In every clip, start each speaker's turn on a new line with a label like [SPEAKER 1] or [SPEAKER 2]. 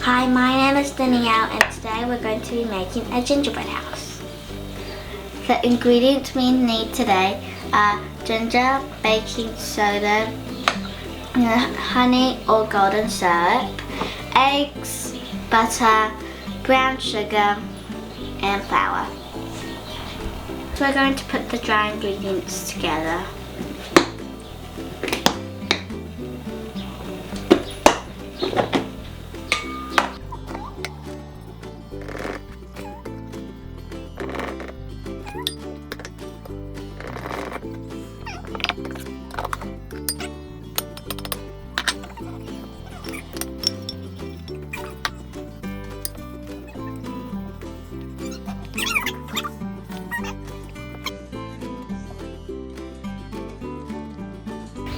[SPEAKER 1] Hi, my name is Danielle and today we're going to be making a gingerbread house. The ingredients we need today are ginger, baking soda, honey or golden syrup, eggs, butter, brown sugar and flour. So we're going to put the dry ingredients together.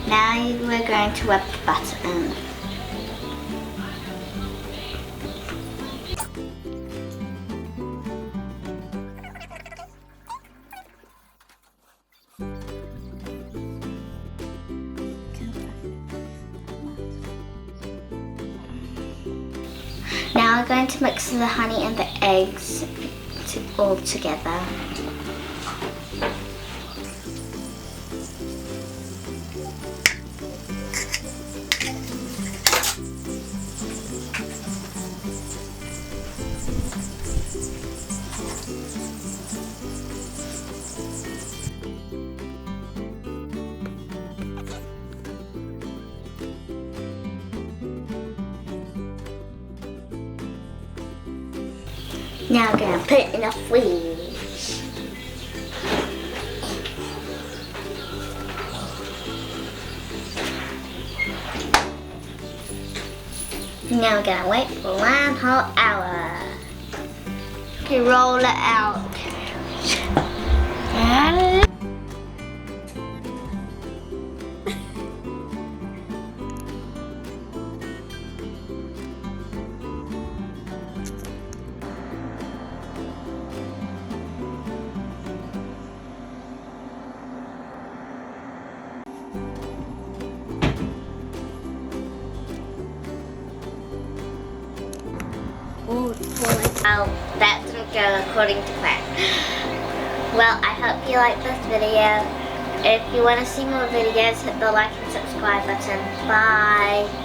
[SPEAKER 1] Now we're going to rub the butter in. Now we're going to mix the honey and the eggs all together. Now we're going to put it in the fridge. Now we're going to wait for 1 whole hour. Okay, roll it out. Oh, that didn't go according to plan. Well, I hope you liked this video. If you want to see more videos, hit the like and subscribe button. Bye.